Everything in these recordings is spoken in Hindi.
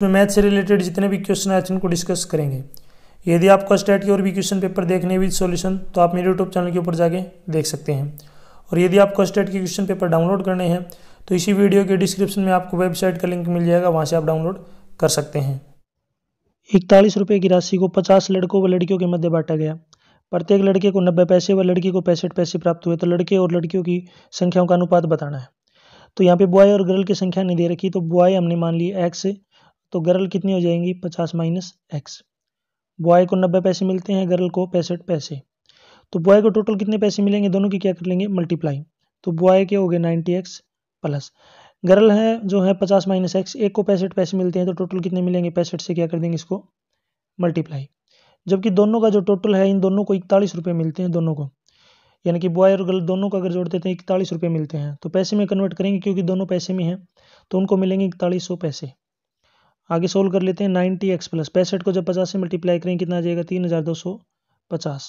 में मैथ से रिलेटेड जितने भी क्वेश्चन आए थे उनको डिस्कस करेंगे। यदि आपको स्टेट के और भी क्वेश्चन पेपर देखने विद सॉल्यूशन तो आप मेरे यूट्यूब चैनल के ऊपर जाके देख सकते हैं। और यदि आपको स्टेट के क्वेश्चन पेपर डाउनलोड करने हैं तो इसी वीडियो के डिस्क्रिप्शन में आपको वेबसाइट का लिंक मिल जाएगा, वहाँ से आप डाउनलोड कर सकते हैं। 41 रुपये की राशि को 50 लड़कों व लड़कियों के मध्य बांटा गया। प्रत्येक लड़के को 90 पैसे व लड़की को 65 पैसे प्राप्त हुए, तो लड़के और लड़कियों की संख्याओं का अनुपात बताना है। तो यहाँ पे बॉय और गर्ल की संख्या नहीं दे रखी, तो बॉय हमने मान ली x, तो गर्ल कितनी हो जाएंगी 50 माइनस एक्स। बॉय को 90 पैसे मिलते हैं, गर्ल को 65 पैसे। तो बॉय को टोटल कितने पैसे मिलेंगे, दोनों की क्या कर लेंगे मल्टीप्लाई। तो बॉय के हो गए 90x प्लस गर्ल है जो है 50 माइनस एक्स, एक को 65 पैसे मिलते हैं, तो टोटल कितने मिलेंगे 65 से क्या कर देंगे इसको मल्टीप्लाई। जबकि दोनों का जो टोटल है इन दोनों को 41 रुपये मिलते हैं दोनों को, यानी कि बॉय और गर्ल दोनों को अगर जोड़ देते हैं 41 रुपये मिलते हैं। तो पैसे में कन्वर्ट करेंगे क्योंकि दोनों पैसे में हैं, तो उनको मिलेंगे 4100 पैसे। आगे सोल्व कर लेते हैं। 90x प्लस 65 को जब 50 से मल्टीप्लाई करेंगे कितना आ जाएगा 3250।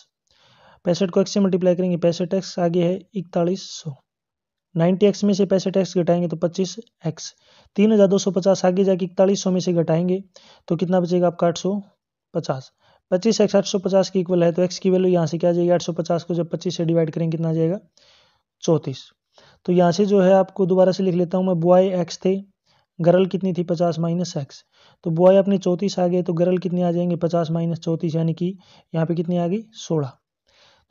65 को x से मल्टीप्लाई करेंगे 65x, आगे है 4100। 90x में से 65x घटाएंगे तो 25x। 3250 आगे जाके 4100 में से घटाएंगे तो कितना बचेगा आपका 850। 25x 850 की इक्वल है, तो x की वैल्यू यहाँ से क्या आ जाएगी 850 को जब 25 से डिवाइड करेंगे कितना आ जाएगा 34। तो यहाँ से जो है आपको दोबारा से लिख लेता हूँ मैं, बॉय x थे, गर्ल कितनी थी 50 माइनस एक्स। तो बॉय अपने 34 आ गए, तो गर्ल कितने आ जाएंगे 50 माइनस 34, यानी कि यहाँ पे कितनी आ गई 16।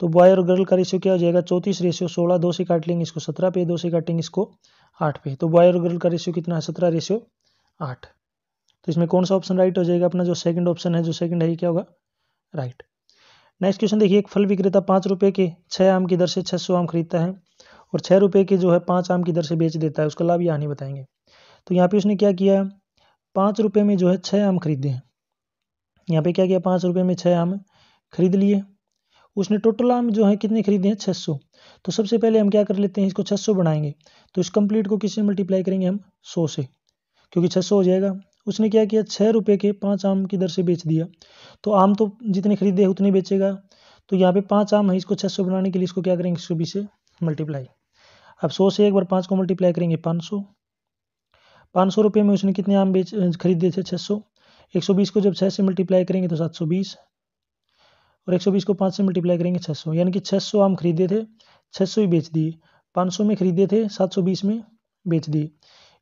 तो बॉय और गर्ल का रेशियो क्या हो जाएगा 34 रेशियो 16, 2 से काट लेंगे इसको 17 पे, 2 से काटेंगे इसको 8 पे। तो बॉय और गर्ल का रेशियो कितना है 17 रेशियो 8। तो इसमें कौन सा ऑप्शन राइट हो जाएगा, अपना जो सेकंड ऑप्शन है, जो सेकंड है क्या होगा राइट। नेक्स्ट क्वेश्चन देखिए, एक फल विक्रेता 5 रुपये के 6 आम की दर से 600 आम खरीदता है और 6 रुपये के जो है 5 आम की दर से बेच देता है, उसका लाभ यहाँ नहीं बताएंगे। तो यहाँ पे उसने क्या किया, 5 रुपये में जो है 6 आम खरीदे हैं। यहाँ पे क्या किया 5 रुपये में 6 आम खरीद लिए। उसने टोटल आम जो है कितने खरीदे हैं 600। तो सबसे पहले हम क्या कर लेते हैं, इसको 600 बनाएंगे, तो इस कंप्लीट को किससे मल्टीप्लाई करेंगे हम 100 से, क्योंकि 600 हो जाएगा। उसने क्या किया 6 रुपये के 5 आम की दर से बेच दिया, तो आम तो जितने खरीदे उतने बेचेगा। तो यहाँ पे 5 आम है, इसको 600 बनाने के लिए इसको क्या करेंगे 120 से मल्टीप्लाई। अब 100 से एक बार 5 को मल्टीप्लाई करेंगे 500। 500 रुपये में उसने कितने आम खरीदे थे 600। 120 को जब 6 से मल्टीप्लाई करेंगे तो 720, और 120 को 5 से मल्टीप्लाई करेंगे 600, यानी कि 600 आम खरीदे थे 600 ही बेच दिए। 500 में खरीदे थे 720 में बेच दिए,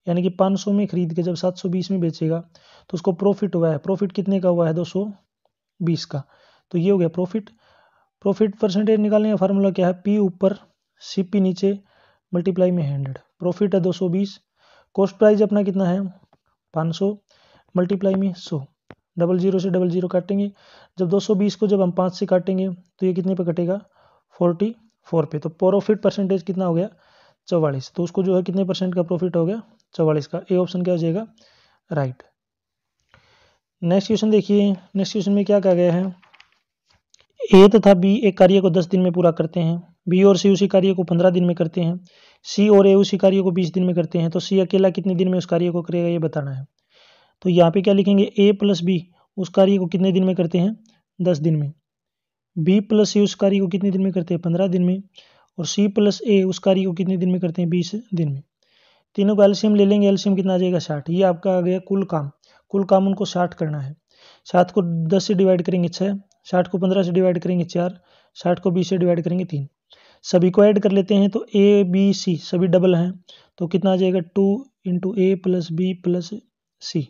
यानी कि 500 में खरीद के जब 720 में बेचेगा तो उसको प्रॉफिट हुआ है। प्रॉफिट कितने का हुआ है 220 का। तो ये हो गया प्रॉफिट। प्रॉफिट परसेंटेज निकालने का फार्मूला क्या है, पी ऊपर सीपी नीचे मल्टीप्लाई में 100। प्रॉफिट है 220, कॉस्ट प्राइस अपना कितना है 500 मल्टीप्लाई में 100, 00 से 00 काटेंगे। जब 220 को जब हम 5 से काटेंगे तो ये कितने पे कटेगा 44 पे। तो प्रॉफिट परसेंटेज कितना हो गया 44। तो उसको जो है कितने परसेंट का प्रॉफिट हो गया 44 का। ए ऑप्शन क्या हो जाएगा राइट। नेक्स्ट क्वेश्चन देखिए, नेक्स्ट क्वेश्चन में क्या कहा गया है, ए तथा बी एक कार्य को 10 दिन में पूरा करते हैं, बी और सी उसी कार्य को 15 दिन में करते हैं, सी और ए उसी कार्य को 20 दिन में करते हैं, तो सी अकेला कितने दिन में उस कार्य को करेगा ये बताना है। तो यहाँ पे क्या लिखेंगे, ए प्लस बी उस कार्य को कितने दिन में करते हैं 10 दिन में, बी प्लस सी उस कार्य को कितने दिन में करते हैं 15 दिन में, और सी प्लस ए उस कार्य को कितने दिन में करते हैं 20 दिन में। तीनों का एलसीएम ले लेंगे, एलसीएम कितना आ जाएगा 60। ये आपका आ गया कुल काम, कुल काम उनको 60 करना है। 7 को 10 से डिवाइड करेंगे 6, 60 को 15 से डिवाइड करेंगे 4, 60 को 20 से डिवाइड करेंगे 3। सभी को ऐड कर लेते हैं, तो ए बी सी सभी डबल हैं, तो कितना आ जाएगा 2 इंटू ए प्लस बी प्लस सी।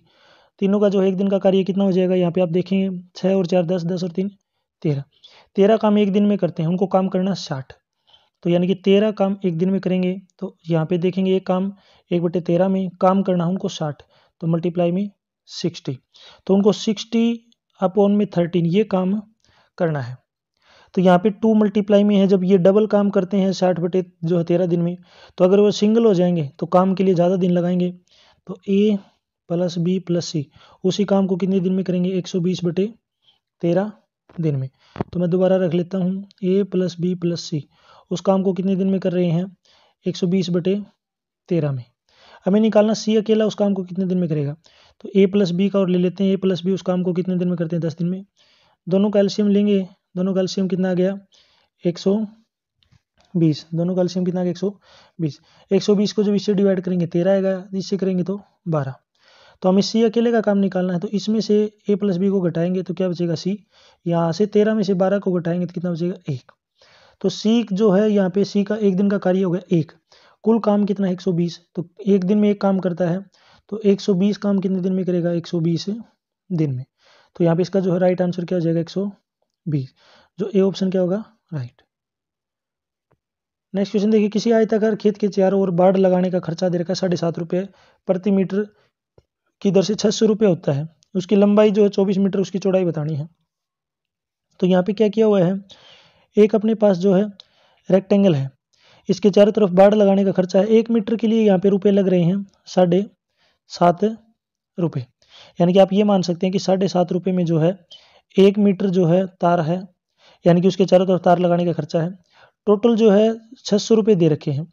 तीनों का जो एक दिन का कार्य कितना हो जाएगा, यहाँ पे आप देखेंगे 6 और 4 10, 10 और 3 13। 13 काम एक दिन में करते हैं, उनको काम करना 60। तो यानी कि 13 काम एक दिन में करेंगे, तो यहाँ पे देखेंगे एक काम 1/13 में काम करना उनको 60, तो मल्टीप्लाई में 60, तो उनको 60 अपॉन में 13 ये काम करना है। तो यहाँ पे 2 मल्टीप्लाई में है, जब ये डबल काम करते हैं 60/13 दिन में, तो अगर वो सिंगल हो जाएंगे तो काम के लिए ज़्यादा दिन लगाएंगे। तो ए प्लस बी प्लस सी उसी काम को कितने दिन में करेंगे 120/13 दिन में। तो मैं दोबारा रख लेता हूँ, ए प्लस बी प्लस सी उस काम को कितने दिन में कर रहे हैं 120/13 में। हमें निकालना सी अकेला उस काम को कितने दिन में करेगा, तो ए प्लस बी का और ले लेते हैं, ए प्लस बी उस काम को कितने दिन में करते हैं 10 दिन में। दोनों का एलसीएम लेंगे, दोनों का एलसीएम कितना आ गया 120, दोनों का एलसीएम कितना आ गया 120। 120 को जब इससे डिवाइड करेंगे 13 आएगा, इससे करेंगे तो 12। तो हमें सी अकेले का काम निकालना है, तो इसमें से ए प्लस बी को घटाएंगे तो क्या बचेगा सी। यहाँ से 13 में से 12 को घटाएंगे तो कितना बचेगा 1। तो सी जो है यहाँ पे सी का एक दिन का कार्य हो गया 1। कुल काम कितना है 120। तो एक दिन में एक काम करता है, तो 120 काम कितने दिन में करेगा 120 दिन में। तो यहाँ पे इसका जो है राइट आंसर क्या हो जाएगा 120, जो ए ऑप्शन क्या होगा राइट। नेक्स्ट क्वेश्चन देखिए, किसी आयताकार खेत के चारों ओर बाड़ लगाने का खर्चा दे रखा है 7.5 रुपये प्रति मीटर की दर से 600 रुपये होता है। उसकी लंबाई जो है 24 मीटर, उसकी चौड़ाई बतानी है। तो यहाँ पे क्या किया हुआ है, एक अपने पास जो है रेक्टेंगल है, इसके चारों तरफ बाड़ लगाने का खर्चा है 1 मीटर के लिए यहाँ पे रुपए लग रहे हैं 7.5 रुपये। यानी कि आप ये मान सकते हैं कि 7.5 रुपये में जो है 1 मीटर जो है तार है, यानी कि उसके चारों तरफ तार लगाने का खर्चा है। टोटल जो है 600 रुपये दे रखे हैं।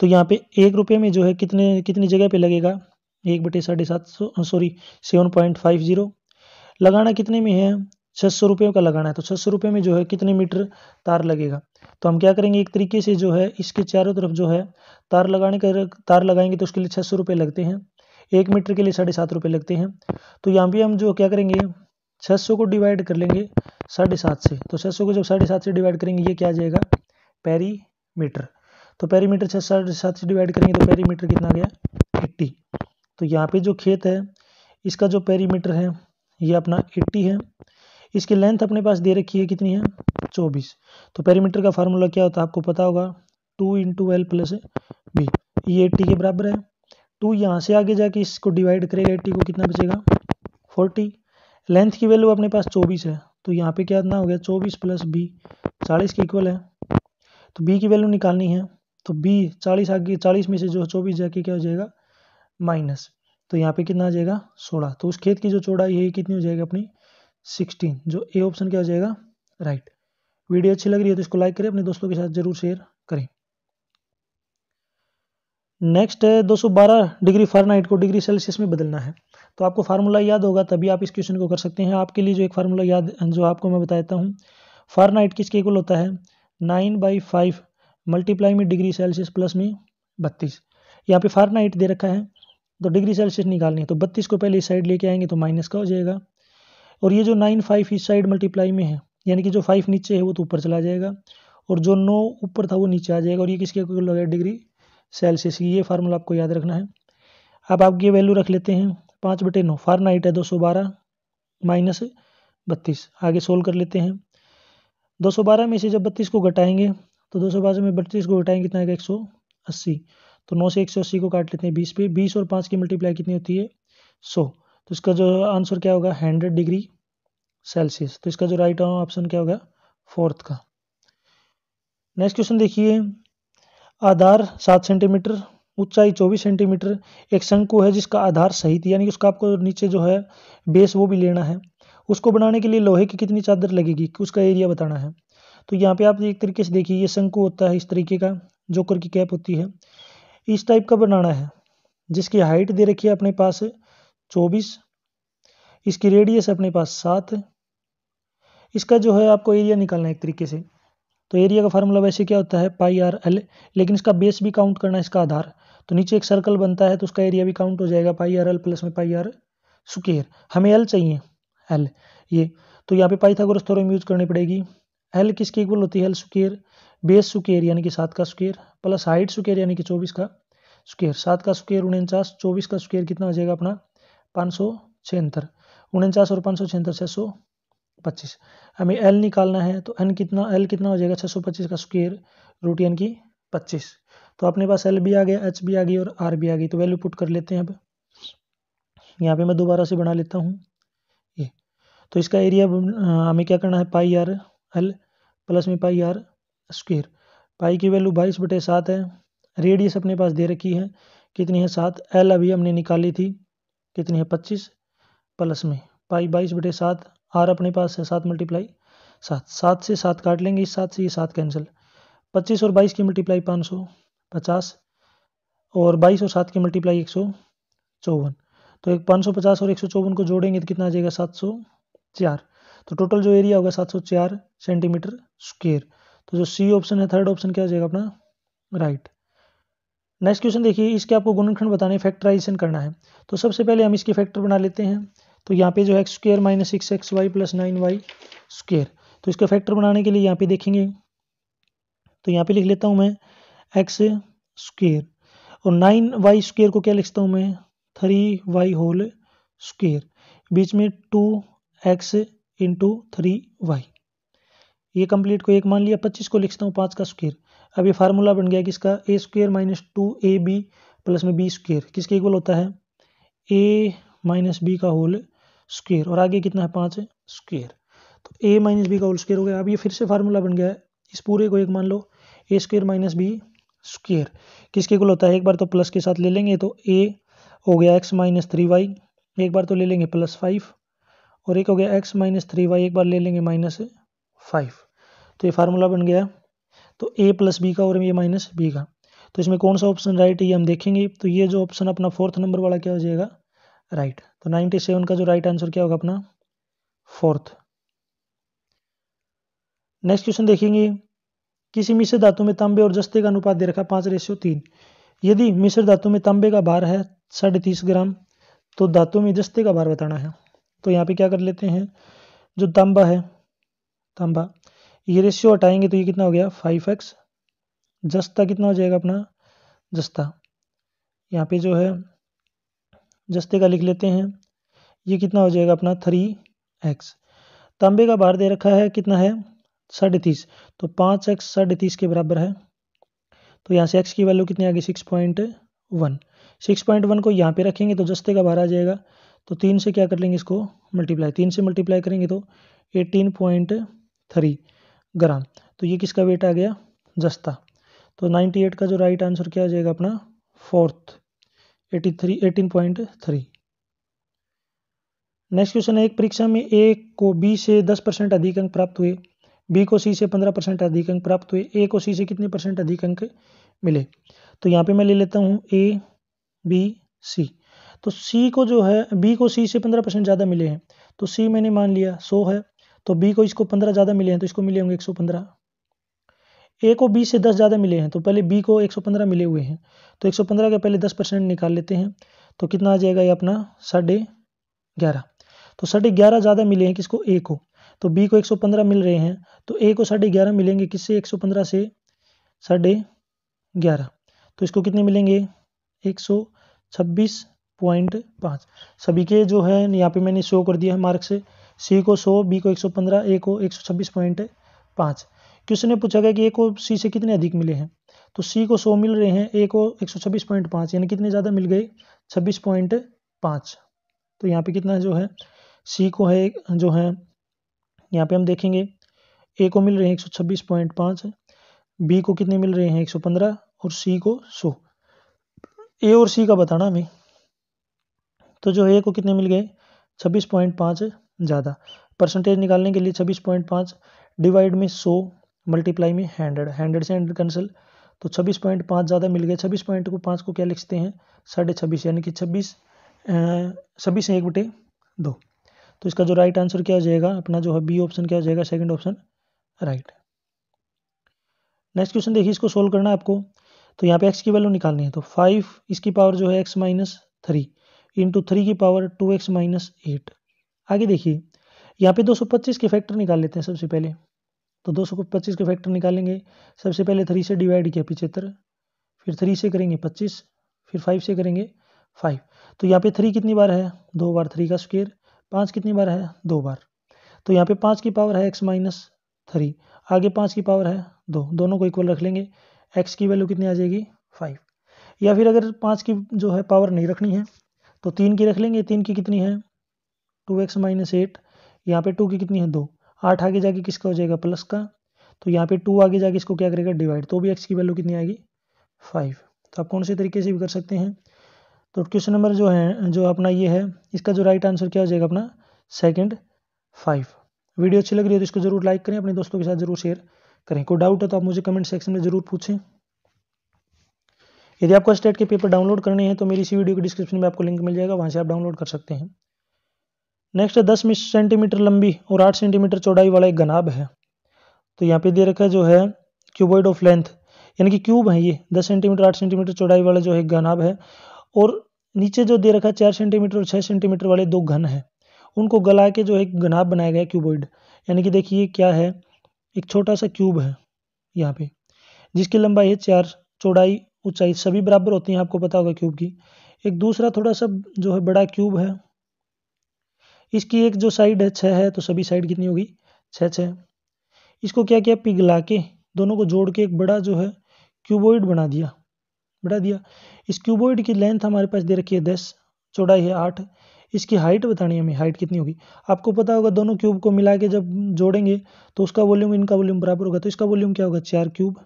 तो यहाँ पे 1 रुपये में जो है कितनी जगह पे लगेगा 1/750 सॉरी 7.50 लगाना कितने में है 600 रुपये का लगाना है। तो 600 रुपये में जो है कितने मीटर तार लगेगा। तो हम क्या करेंगे, एक तरीके से जो है इसके चारों तरफ जो है तार लगाएंगे तो उसके लिए 600 रुपये लगते हैं। 1 मीटर के लिए 7.5 रुपये लगते हैं। तो यहाँ पे हम जो क्या करेंगे 600 को डिवाइड कर लेंगे 7.5 से। तो 600 को जब 7.5 से डिवाइड करेंगे ये क्या आ जाएगा पेरीमीटर। तो पेरीमीटर 7.5 से डिवाइड करेंगे तो पेरीमीटर कितना आ गया 80। तो यहाँ पे जो खेत है इसका जो पेरीमीटर है ये अपना 80 है। इसकी लेंथ अपने पास दे रखी है कितनी है 24। तो पेरीमीटर का फार्मूला क्या होता है आपको पता होगा 2 × L + B, ये 80 के बराबर है। 2 यहाँ से आगे जाके इसको डिवाइड करेगा 80 को, कितना बचेगा 40। लेंथ की वैल्यू अपने पास 24 है, तो यहाँ पे क्या हो गया 24 + B 40 के इक्वल है। तो B की वैल्यू निकालनी है, तो B 40 आगे 40 में से जो 24 जाके क्या हो जाएगा माइनस। तो यहाँ पे कितना आ जाएगा 16। तो उस खेत की जो चौड़ाई है कितनी हो जाएगी अपनी 16, जो ए ऑप्शन क्या हो जाएगा राइट। वीडियो अच्छी लग रही है तो इसको लाइक करें, अपने दोस्तों के साथ जरूर शेयर करें। नेक्स्ट है 212 डिग्री फ़ारेनहाइट को डिग्री सेल्सियस में बदलना है। तो आपको फार्मूला याद होगा तभी आप इस क्वेश्चन को कर सकते हैं। आपके लिए जो एक फार्मूला याद जो आपको मैं बताता हूँ, फ़ारेनहाइट किसके इक्वल होता है 9/5 मल्टीप्लाई में डिग्री सेल्सियस प्लस में 32। यहाँ पे फ़ारेनहाइट दे रखा है तो डिग्री सेल्सियस निकालनी है, तो 32 को पहले इस साइड लेके आएंगे तो माइनस का हो जाएगा। और ये जो 9/5 इस साइड मल्टीप्लाई में है, यानी कि जो 5 नीचे है वो तो ऊपर चला जाएगा और जो 9 ऊपर था वो नीचे आ जाएगा। और ये किसके इक्वल हो गया डिग्री सेल्सियस की। ये फार्मूला आपको याद रखना है। अब आप ये वैल्यू रख लेते हैं 5/9 फ़ारेनहाइट है 212 माइनस 32। आगे सोल्व कर लेते हैं। 212 में से जब 32 को घटाएंगे तो 212 में 32 को घटाएंगे कितना आएगा 180। तो 9 से 180 को काट लेते हैं 20 पे। 20 और 5 की मल्टीप्लाई कितनी होती है 100। तो इसका जो आंसर क्या होगा 100 डिग्री सेल्सियस। तो इसका जो राइट ऑप्शन क्या होगा 4th का। नेक्स्ट क्वेश्चन देखिए, आधार 7 सेंटीमीटर ऊंचाई 24 सेंटीमीटर एक शंकु है जिसका आधार सहित, यानी कि उसका आपको नीचे जो है बेस वो भी लेना है। उसको बनाने के लिए लोहे की कितनी चादर लगेगी, उसका एरिया बताना है। तो यहाँ पे आप एक तरीके से देखिए, ये शंकु होता है इस तरीके का, जोकर की कैप होती है, इस टाइप का बनाना है, जिसकी हाइट दे रखी है अपने पास 24, इसकी रेडियस अपने पास 7। इसका जो है आपको एरिया निकालना है एक तरीके से। तो एरिया का फार्मूला वैसे क्या होता है πr/l, लेकिन इसका बेस भी काउंट करना है, इसका आधार। तो नीचे एक सर्कल बनता है तो उसका एरिया भी काउंट हो जाएगा πr/l प्लस में πr²। हमें l चाहिए l ये, तो यहाँ पे पाइथागोरस थ्योरम यूज करनी पड़ेगी। l किसकी इक्वल होती है l², बेस स्क्वायर यानी कि 7 का स्क्वायर प्लस हाइट स्क्वायर यानी कि 24 का स्क्वायर। 7 का स्क्वायर 49, 24 का स्क्वायर कितना हो जाएगा अपना 576। 49 और 576 625। हमें l निकालना है तो l कितना हो जाएगा 625 का स्क्वायर रूट यानी कि 25। तो अपने पास l भी आ गया, h भी आ गई और r भी आ गई। तो वैल्यू पुट कर लेते हैं। अब यहाँ पे मैं दोबारा से बना लेता हूँ ये। तो इसका एरिया हमें क्या करना है πr/l प्लस में πr²। पाई की वैल्यू 22/7 है। रेडियस अपने पास दे रखी है कितनी है 7। l अभी हमने निकाली थी कितनी है 25 प्लस में पाई 22/7। r अपने पास है 7 × 7। 7 से 7 काट लेंगे, इस 7 से ये 7 कैंसिल। 25 और 22 की मल्टीप्लाई 550 और 22 और 7 की मल्टीप्लाई 154। तो एक 550 और 154 को जोड़ेंगे तो कितना आ जाएगा 704। तो टोटल जो एरिया होगा 704 सेंटीमीटर स्क्वायर। तो जो सी ऑप्शन है थर्ड ऑप्शन क्या हो जाएगा अपना राइट। नेक्स्ट क्वेश्चन देखिए, इसके आपको गुणनखंड बताने, फैक्टराइजेशन करना है। तो सबसे पहले हम इसके फैक्टर बना लेते हैं। तो यहाँ पे जो है x² - 6xy + 9y²। तो इसका फैक्टर बनाने के लिए यहाँ पे देखेंगे, तो यहाँ पे लिख लेता हूँ मैं x² और 9y² को क्या लिखता हूँ मैं 3y²। बीच में 2x × 3y। ये कंप्लीट को 1 मान लिया। 25 को लिखता हूँ 5 का स्क्वायर। अब ये फार्मूला बन गया किसका, a² - 2ab + में b²। किसके इक्वल होता है a - b का होल स्क्वायर, और आगे कितना है 5 स्क्वायर। तो a - b का होल स्क्वायर हो गया। अब ये फिर से फार्मूला बन गया है, इस पूरे को 1 मान लो, a² - b²। किसके इक्वल होता है, एक बार तो प्लस के साथ ले लेंगे तो a हो गया x - 3y, एक बार तो ले लेंगे +5, और एक हो गया x - 3y, एक बार ले लेंगे -5। तो ये फार्मूला बन गया तो a + b का और ये -b का। तो इसमें कौन सा ऑप्शन राइट है ये हम देखेंगे। तो ये जो ऑप्शन अपना 4th नंबर वाला क्या हो जाएगा, राइट। तो 97 का जो राइट आंसर क्या होगा अपना 4th। नेक्स्ट क्वेश्चन देखेंगे, किसी मिश्र धातु में तांबे और जस्ते का अनुपात दे रखा 5:3। यदि मिश्र धातु में तांबे का भार है 30.5 ग्राम, तो धातु में जस्ते का भार बताना है। तो यहाँ पे क्या कर लेते हैं, जो तांबा है, तांबा, ये रेशियो हटाएंगे तो ये कितना हो गया 5x। जस्ता कितना हो जाएगा अपना, जस्ता यहाँ पे जो है जस्ते का लिख लेते हैं, ये कितना हो जाएगा अपना 3x। तांबे का भार दे रखा है कितना है 30.5, तो 5x 30.5 के बराबर है। तो यहाँ से x की वैल्यू कितनी आ गई 6.1। 6.1 को यहाँ पे रखेंगे तो जस्ते का भार आ जाएगा। तो 3 से क्या कर लेंगे इसको मल्टीप्लाई, 3 से मल्टीप्लाई करेंगे तो 18.3 ग्राम। तो ये किसका वेट आ गया, जस्ता। तो 98 का जो राइट आंसर क्या हो जाएगा अपना 4th, 18.3। नेक्स्ट क्वेश्चन है, एक परीक्षा में a को b से 10% अधिक अंक प्राप्त हुए, b को c से 15% अधिक अंक प्राप्त हुए, a को c से कितने % अधिक अंक मिले। तो यहाँ पे मैं ले लेता हूँ a b c। तो c को जो है b को c से 15% ज़्यादा मिले हैं, तो c मैंने मान लिया 100 है, तो b को इसको 15 ज़्यादा मिले हैं तो इसको मिले होंगे 115। a को b से 10 ज़्यादा मिले हैं, तो पहले b को 115 मिले हुए हैं, तो 115 का पहले 10% निकाल लेते हैं। तो कितना आ जाएगा ये अपना 11.5। तो 11.5 ज़्यादा मिले हैं किसको, a को। तो b को 115 मिल रहे हैं, तो a को 11.5 मिलेंगे किससे, 115 से 11.5। तो इसको कितने मिलेंगे 126.5। सभी के जो है यहाँ पे मैंने शो कर दिया है मार्क्स, c को 100, b को 115, a को 126.5। क्वेश्चन में पूछा गया कि a को c से कितने अधिक मिले हैं। तो c को 100 मिल रहे हैं, a को 126.5, यानी कितने ज़्यादा मिल गए 26.5। तो यहाँ पे कितना जो है c को है जो है यहाँ पे हम देखेंगे a को मिल रहे हैं 126.5, b को कितने मिल रहे हैं 115 और c को 100। a और c का बताना हमें। तो जो a को कितने मिल गए 26.5 ज़्यादा। परसेंटेज निकालने के लिए 26.5 डिवाइड में 100 मल्टीप्लाई में 100 से 100 कैंसिल, तो 26.5 ज़्यादा मिल गया। 26.5 को क्या लिखते हैं 26.5, यानी कि 26 से 1/2। तो इसका जो राइट आंसर क्या हो जाएगा अपना जो है बी ऑप्शन क्या हो जाएगा, second option right. Next question देखिए, इसको सोल्व करना है आपको। तो यहाँ पे x की वैल्यू निकालनी है, तो 5 इसकी पावर जो है x - 3 इंटू 3 की पावर 2x - 8। आगे देखिए यहाँ पे 225 के फैक्टर निकाल लेते हैं सबसे पहले। तो 225 के फैक्टर निकालेंगे, सबसे पहले 3 से डिवाइड किया 75, फिर 3 से करेंगे 25, फिर 5 से करेंगे 5। तो यहाँ पे 3 कितनी बार है 2 बार, 3 का स्क्वायर। 5 कितनी बार है 2 बार। तो यहाँ पे 5 की पावर है x - 3, आगे 5 की पावर है 2, दोनों को इक्वल रख लेंगे। x की वैल्यू कितनी आ जाएगी 5। या फिर अगर 5 की जो है पावर नहीं रखनी है तो 3 की रख लेंगे। 3 की कितनी है 2x - 8, यहाँ पे 2 की कितनी है 2, 8 आगे जाके किसका हो जाएगा प्लस का, तो यहाँ पे 2 आगे जाके इसको क्या करेगा डिवाइड, तो भी x की वैल्यू कितनी आएगी 5। तो आप कौन से तरीके से भी कर सकते हैं। तो क्वेश्चन नंबर जो है जो अपना ये है, इसका जो राइट आंसर क्या हो जाएगा अपना सेकंड 5। वीडियो अच्छी लग रही है तो इसको जरूर लाइक करें, अपने दोस्तों के साथ जरूर शेयर करें। कोई डाउट है तो आप मुझे कमेंट सेक्शन में जरूर पूछें। यदि आपको स्टेट के पेपर डाउनलोड करने हैं तो मेरी इसी वीडियो के डिस्क्रिप्शन में आपको लिंक मिल जाएगा, वहां से आप डाउनलोड कर सकते हैं। नेक्स्ट 10 सेंटीमीटर लंबी और 8 सेंटीमीटर चौड़ाई वाला एक घनाभ है। तो यहाँ पे दे रखा है जो है क्यूबॉइड ऑफ लेंथ यानी कि क्यूब है ये 10 सेंटीमीटर 8 सेंटीमीटर चौड़ाई वाला जो है घनाभ है, और नीचे जो दे रखा है 4 सेंटीमीटर और 6 सेंटीमीटर वाले दो घन है, उनको गला के जो है घनाभ बनाया गया क्यूबॉइड। यानी कि देखिए क्या है, एक छोटा सा क्यूब है यहाँ पे जिसकी लंबाई है 4, चौड़ाई ऊंचाई सभी बराबर होती हैं, आपको पता होगा क्यूब की। एक दूसरा थोड़ा सा जो है बड़ा क्यूब है, इसकी एक जो साइड है 6 है, तो सभी साइड कितनी होगी 6। इसको क्या किया, पिघला के दोनों को जोड़ के एक बड़ा जो है क्यूबॉइड बढ़ा दिया। इस क्यूबॉइड की लेंथ हमारे पास दे रखी है 10, चौड़ाई है 8। इसकी हाइट बतानी है हमें, हाइट कितनी होगी। आपको पता होगा दोनों क्यूब को मिला के जब जोड़ेंगे तो उसका वॉल्यूम इनका वॉल्यूम बराबर होगा, तो इसका वॉल्यूम क्या होगा 4 क्यूब,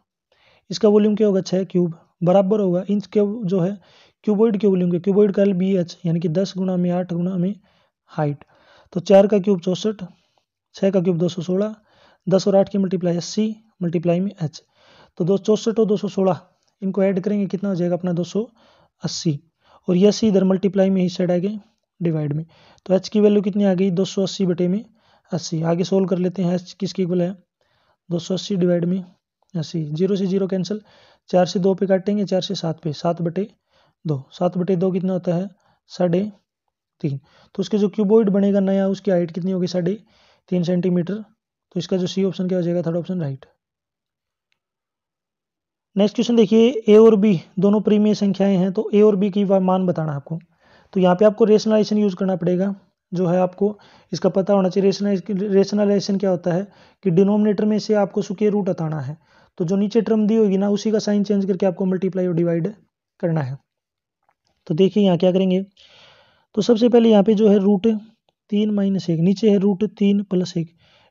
इसका वॉल्यूम क्या होगा 6 क्यूब, बराबर होगा इंच के जो है क्यूबॉइड के वॉल्यूम के। क्यूबॉइड का BH यानी कि 10 गुणा में 8 गुणा में हाइट, तो 4 का क्यूब 64, 6 का क्यूब 216, 10 और 8 की मल्टीप्लाई 80 मल्टीप्लाई में H, तो 264 और 216 इनको ऐड करेंगे कितना हो जाएगा अपना 280, और ये 80 इधर मल्टीप्लाई में ही साइड आ गए डिवाइड में, तो H की वैल्यू कितनी आ गई 280 बटे में 80। आगे सोल्व कर लेते हैं, H किसकी इक्वल है 280 डिवाइड में 80, 0 से 0 कैंसिल, 4 से 2 पे काटेंगे, 4 से 7 पे 7 बटे 2, 7 बटे 2 कितना होता है 3.5। तो उसके जो क्यूबॉइड बनेगा नया उसकी हाइट कितनी होगी 3.5 सेंटीमीटर। तो इसका जो सी ऑप्शन क्या हो जाएगा, third option right. Next question देखिए, ए और बी दोनों परिमेय संख्याएं हैं, तो ए और बी की मान बताना आपको। तो यहाँ पे आपको रेशनलाइजेशन यूज करना पड़ेगा, जो है आपको इसका पता होना चाहिए। रेशनलाइजेशन क्या होता है कि डिनोमिनेटर में से आपको स्क्वायर रूट हटाना है, तो जो नीचे टर्म दी होगी ना उसी का साइन चेंज करके आपको मल्टीप्लाई और डिवाइड करना है। तो देखिए यहाँ क्या करेंगे, तो सबसे पहले यहाँ पे जो है √3 - 1, नीचे है √3 + 1,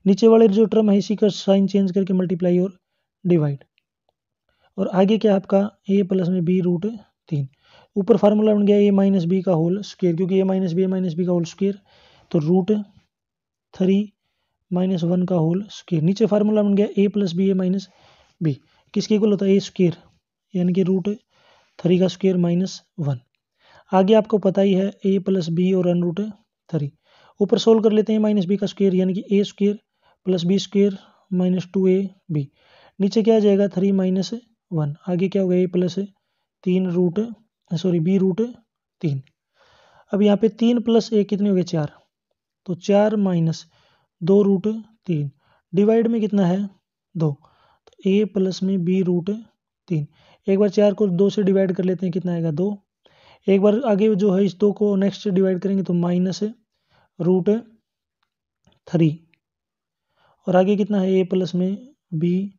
नीचे वाले जो टर्म है इसी का साइन चेंज करके मल्टीप्लाई और डिवाइड, और आगे क्या है आपका a + में b √3, ऊपर फार्मूला बन गया a - b का होल स्क्वायर, क्योंकि a - b का होल स्क्वायर, तो √3 - 1 का होल स्क्वायर, नीचे फार्मूला बन गया a + b a - b, किसके इक्वल होता है a स्क्वायर, यानी कि √3 का स्क्वायर -1। आगे आपको पता ही है a + b और √3, ऊपर सोल्व कर लेते हैं -b का स्क्वायर, यानी कि a square + b square -2ab, नीचे क्या आ जाएगा 3 - 1, आगे क्या होगा a + 3 b √3। अब यहाँ पे 3 + 1 कितने हो गए 4, तो 4 - 2 √3, डिवाइड में कितना है 2, तो a + में b √3, एक बार 4 को 2 से डिवाइड कर लेते हैं, कितना आएगा 2, एक बार आगे जो है इस 2 को नेक्स्ट डिवाइड करेंगे तो -√3, और आगे कितना है a + में b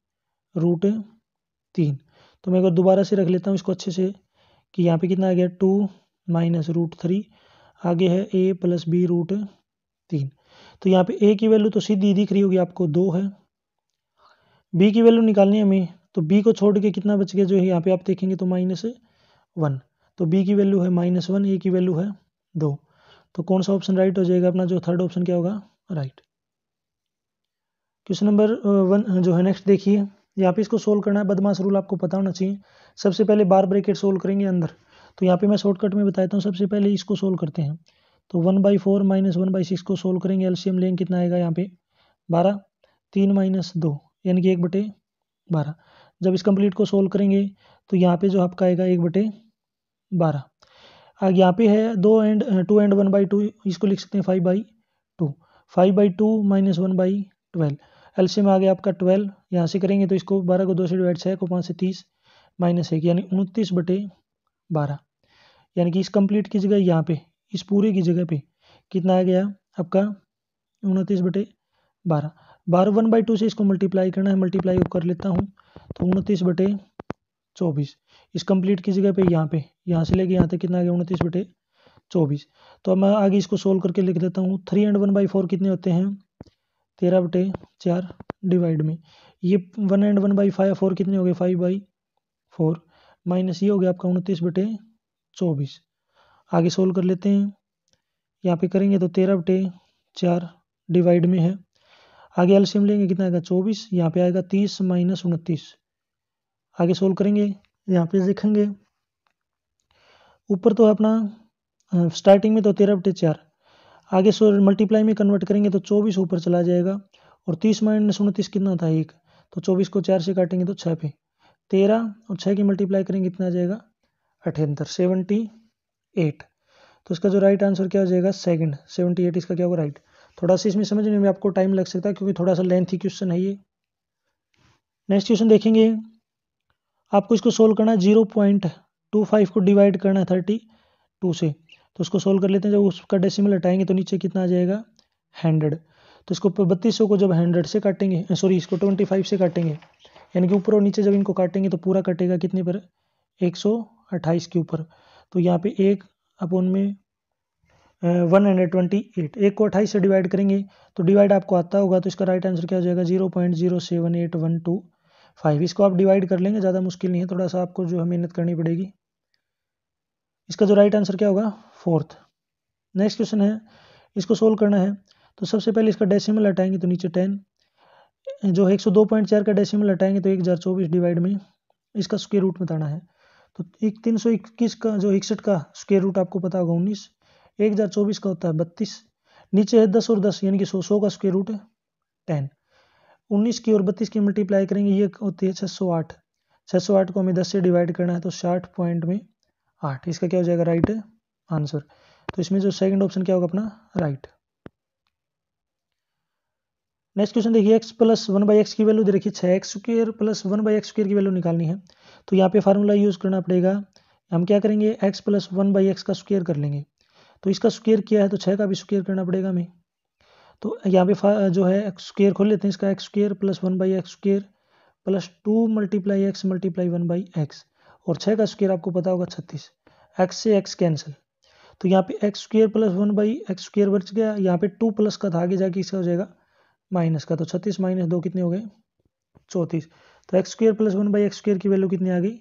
√3। तो मैं एक बार दोबारा से रख लेता हूँ इसको अच्छे से, कि यहाँ पे कितना आ गया 2 - √3, आगे है a + b √3। तो यहाँ पे a की वैल्यू तो सीधी दिख रही होगी आपको 2 है, b की वैल्यू निकालनी है हमें, तो b को छोड़ के कितना बच गया जो है यहाँ पे आप देखेंगे तो -1, तो b की वैल्यू है -1, a की वैल्यू है 2, तो कौन सा ऑप्शन राइट हो जाएगा अपना, जो थर्ड ऑप्शन क्या होगा राइट। क्वेश्चन नंबर 1 जो है नेक्स्ट देखिए, यहाँ पे इसको सोल्व करना है, बदमाश रूल आपको पता होना चाहिए। सबसे पहले बार ब्रैकेट सोल्व करेंगे अंदर, तो यहाँ पे मैं शॉर्टकट में बताता हूँ, सबसे पहले इसको सोल्व करते हैं। तो 1/4 - 1/6 को सोल्व करेंगे, एलसीएम लेंगे, कितना आएगा यहाँ पे 12, 3 - 2 यानी कि 1/12। जब इस कंप्लीट को सोल्व करेंगे तो यहाँ पे जो आपका आएगा 1/12। आगे यहाँ पे है 2 एंड 1/2, इसको लिख सकते हैं 5/2, 5/2 - 1/12, एलसीएम आ गया आपका 12। यहाँ से करेंगे तो इसको 12 को 2 से डिवाइड, 6 को 5 से 30 -1 यानी 29/12, यानी कि इस कंप्लीट की जगह यहाँ पे इस पूरे की जगह पे कितना आ गया आपका 29/12। 1/2 से इसको मल्टीप्लाई करना है, मल्टीप्लाई कर लेता हूँ तो 29/24, इस कंप्लीट की जगह पे यहाँ से लेके यहाँ तक कितना आ गया 29/24। तो अब मैं आगे इसको सोल्व करके लिख देता हूँ, 3 एंड 1/4 कितने होते हैं 13/4 डिवाइड में, ये 1 एंड 1/4 कितने हो गए 5/4, माइनस ये हो गया आपका 29/24। आगे सोल्व कर लेते हैं, यहाँ पे करेंगे तो 13/4 डिवाइड में है, आगे एलसीएम लेंगे कितना आएगा 24, यहाँ पे आएगा 30 - 29। आगे सोल्व करेंगे, यहाँ पे देखेंगे ऊपर तो अपना स्टार्टिंग में तो 13/4, आगे मल्टीप्लाई में कन्वर्ट करेंगे तो 24 ऊपर चला जाएगा, और 30 - 29 कितना था 1, तो 24 को 4 से काटेंगे तो 6 पे, 13 और 6 की मल्टीप्लाई करेंगे कितना आ जाएगा 78, 78। तो इसका जो राइट आंसर क्या हो जाएगा सेकंड, 78 इसका क्या होगा राइट। थोड़ा सा इसमें समझने में आपको टाइम लग सकता है क्योंकि थोड़ा सा लेंथी क्वेश्चन है ये। नेक्स्ट क्वेश्चन देखेंगे, आपको इसको सोल्व करना है। 0.25 को डिवाइड करना है 32 से, तो उसको सोल्व कर लेते हैं। जब उसका डेसिमल हटाएंगे तो नीचे कितना आ जाएगा 100। तो इसको 3200 को जब 100 से काटेंगे, सॉरी इसको 25 से काटेंगे, यानी कि ऊपर और नीचे जब इनको काटेंगे तो पूरा कटेगा कितने पर 128 के ऊपर। तो यहाँ पे 1 अपॉन में 128, 1 को 28 से डिवाइड करेंगे तो डिवाइड आपको आता होगा, तो इसका राइट आंसर क्या हो जाएगा 0.078125। इसको आप डिवाइड कर लेंगे, ज़्यादा मुश्किल नहीं है, थोड़ा सा आपको जो है मेहनत करनी पड़ेगी। इसका जो राइट आंसर क्या होगा 4th। नेक्स्ट क्वेश्चन है, इसको सोल्व करना है। तो सबसे पहले इसका डेसिमल हटाएंगे तो नीचे 10, जो है 102.4 का डेसिमल हटाएंगे तो 1024 डिवाइड में इसका स्क्वायर रूट बताना है। तो 321 का जो 61 का स्क्वायर रूट आपको पता होगा 19, 1024 का होता है 32, नीचे है 10 और 10 यानी कि 100 का स्क्वायर रूट है 10। 19 की और 32 की मल्टीप्लाई करेंगे, ये होती है 608। 608 को हमें 10 से डिवाइड करना है तो 60.8, इसका क्या हो जाएगा राइट आंसर। तो इसमें जो सेकंड ऑप्शन क्या होगा अपना राइट। नेक्स्ट क्वेश्चन देखिए, x प्लस 1/x की वैल्यू दे रखी है 6x² प्लस 1/x² की वैल्यू निकालनी है। तो यहाँ पे फार्मूला यूज़ करना पड़ेगा। हम क्या करेंगे x प्लस 1/x का स्क्वायर कर लेंगे। तो इसका स्क्वायर किया है तो 6 का भी स्क्वायर करना पड़ेगा हमें। तो यहाँ पे जो है स्क्वायर खोल लेते हैं इसका, x² plus 1/x² plus 2 multiply x multiply 1/x, और 6 का स्क्वायर आपको पता होगा 36, x से x कैंसिल। तो यहाँ पे x² प्लस 1/x² बच गया, यहाँ पे 2 प्लस का था, आगे जाके इसका हो जाएगा माइनस का। तो 36 माइनस 2 कितने हो गए 34। तो x² प्लस 1/x² की वैल्यू कितनी आ गई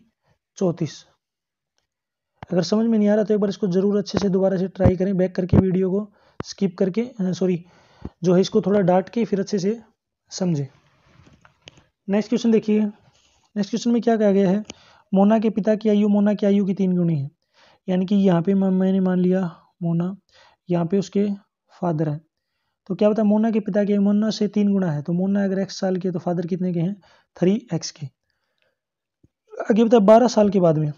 34। अगर समझ में नहीं आ रहा तो एक बार इसको जरूर अच्छे से दोबारा से ट्राई करें, बैक करके वीडियो को स्किप करके, सॉरी जो है इसको थोड़ा डांट के फिर अच्छे से समझे। नेक्स्ट क्वेश्चन देखिए, नेक्स्ट क्वेश्चन में क्या कहा गया है, मोना के पिता की आयु मोना की आयु की 3 गुनी है। यानी कि यहाँ पे मैंने मान लिया मोना, यहाँ पे उसके फादर है। तो क्या बता मोना के पिता के मोना से 3 गुना है। तो मोना अगर x साल के तो फादर कितने के हैं 3x के। आगे बता 12 साल के बाद में,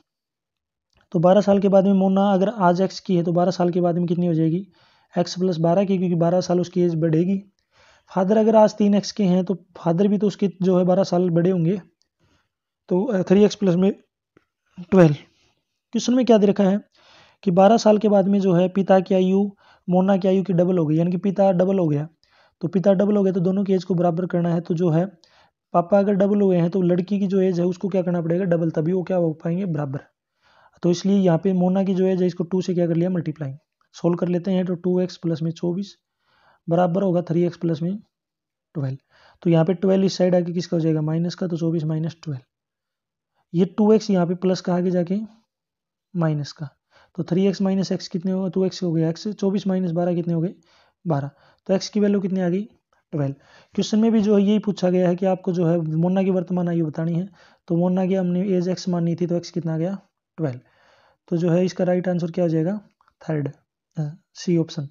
तो 12 साल के बाद में मोना अगर आज x की है तो 12 साल के बाद में कितनी हो जाएगी x प्लस 12 की, क्योंकि 12 साल उसकी एज बढ़ेगी। फादर अगर आज 3x के हैं तो फादर भी तो उसके जो है 12 साल बड़े होंगे, तो 3x प्लस में 12। क्वेश्चन में क्या दे रखा है कि 12 साल के बाद में जो है पिता की आयु मोना की आयु की डबल हो गई, यानी कि पिता डबल हो गया। तो पिता डबल हो गया तो दोनों की एज को बराबर करना है। तो जो है पापा अगर डबल हुए हैं तो लड़की की जो एज है उसको क्या करना पड़ेगा डबल, तभी वो क्या हो पाएंगे बराबर। तो इसलिए यहाँ पे मोना की जो एज है इसको 2 से क्या कर लिया मल्टीप्लाई। सोल्व कर लेते हैं तो 2x प्लस में 24 बराबर होगा 3x प्लस में 12। तो यहाँ पे 12 इस साइड आके किसका हो जाएगा माइनस का, तो 24 माइनस 12। ये 2x यहाँ पे प्लस का आगे जाके माइनस का, तो 3x माइनस एक्स कितने होगा 2x हो गया x, 24 माइनस 12 कितने हो गए 12। तो x की वैल्यू कितनी आ गई 12। क्वेश्चन में भी जो है यही पूछा गया है कि आपको जो है मोना की वर्तमान आयु बतानी है। तो मोना की हमने एज x मानी थी तो x कितना आ गया 12। तो जो है इसका राइट आंसर क्या हो जाएगा थर्ड, सी ऑप्शन।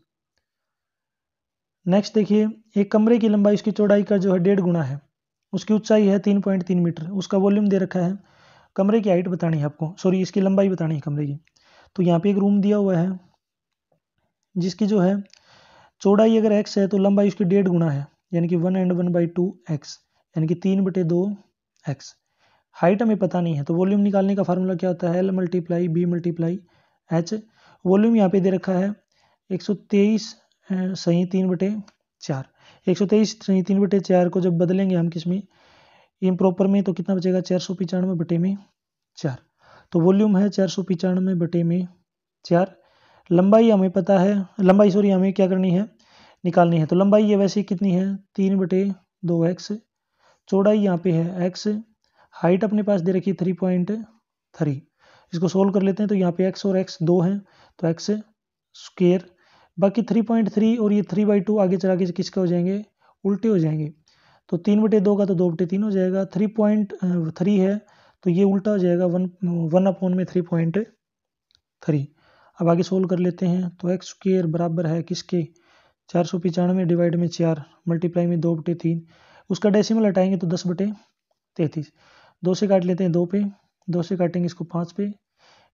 नेक्स्ट देखिए, एक कमरे की लंबाई उसकी चौड़ाई का जो है 1.5 गुना है, उसकी ऊंचाई है 3.3 मीटर, उसका वॉल्यूम दे रखा है, कमरे की हाइट बतानी है आपको, सॉरी इसकी लंबाई बतानी है कमरे की। तो यहाँ पे एक रूम दिया हुआ है जिसकी जो है चौड़ाई अगर x है तो लंबाई उसकी 1.5 गुना है, यानी कि 1 and 1/2 x, यानी कि 3/2 x। हाइट हमें पता नहीं है तो वॉल्यूम निकालने का फार्मूला क्या होता है L multiply B multiply H। Volume यहाँ पे दे रखा है 123 सही 3/4, 123 सही 3/4 को जब बदलेंगे हम किसमें इम्प्रॉपर में तो कितना बचेगा 495/4। तो वॉल्यूम है 495/4। लंबाई हमें पता है, लंबाई सॉरी हमें क्या करनी है निकालनी है। तो लंबाई ये वैसे कितनी है 3/2x, चौड़ाई यहाँ पे है x, हाइट अपने पास दे रखी 3.3। इसको सोल्व कर लेते हैं तो यहाँ पे x और x 2 हैं तो x स्क्वायर, बाकी 3.3 और ये 3/2 आगे चला के किसके हो जाएंगे उल्टे हो जाएंगे। तो 3/2 का तो 2/3 हो जाएगा, 3.3 है तो ये उल्टा हो जाएगा 1/3। अब आगे सोल्व कर लेते हैं तो x स्क्वायर बराबर है किसके 495 डिवाइड में 4 मल्टीप्लाई में 2/3, उसका डेसिमल हटाएंगे तो 10/33। 2 से काट लेते हैं 2 पे, 2 से काटेंगे इसको 5 पे,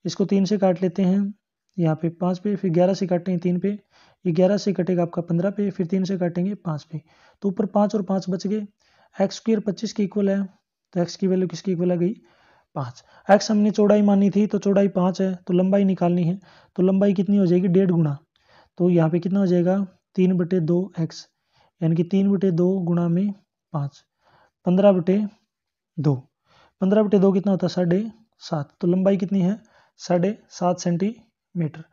इसको 3 से काट लेते हैं यहाँ पे 5 पे, फिर 11 से काटेंगे 3 पे, ये 11 से कटेगा आपका 15 पे, फिर 3 से काटेंगे 5 पे, तो ऊपर 5 और 5 बच गए। एक्स स्क्वायर 25 के इक्वल है, तो एक्स की वैल्यू किसकी इक्वल आ गई 5। एक्स हमने चौड़ाई मानी थी तो चौड़ाई 5 है, तो लंबाई निकालनी है, तो लंबाई कितनी हो जाएगी 1.5 गुना, तो यहाँ पे कितना हो जाएगा 3/2 एक्स, यानी कि 3/2 गुणा में 5, 15/2, 15/2 कितना होता है 7.5, तो लंबाई कितनी है 7.5 सेंटीमीटर।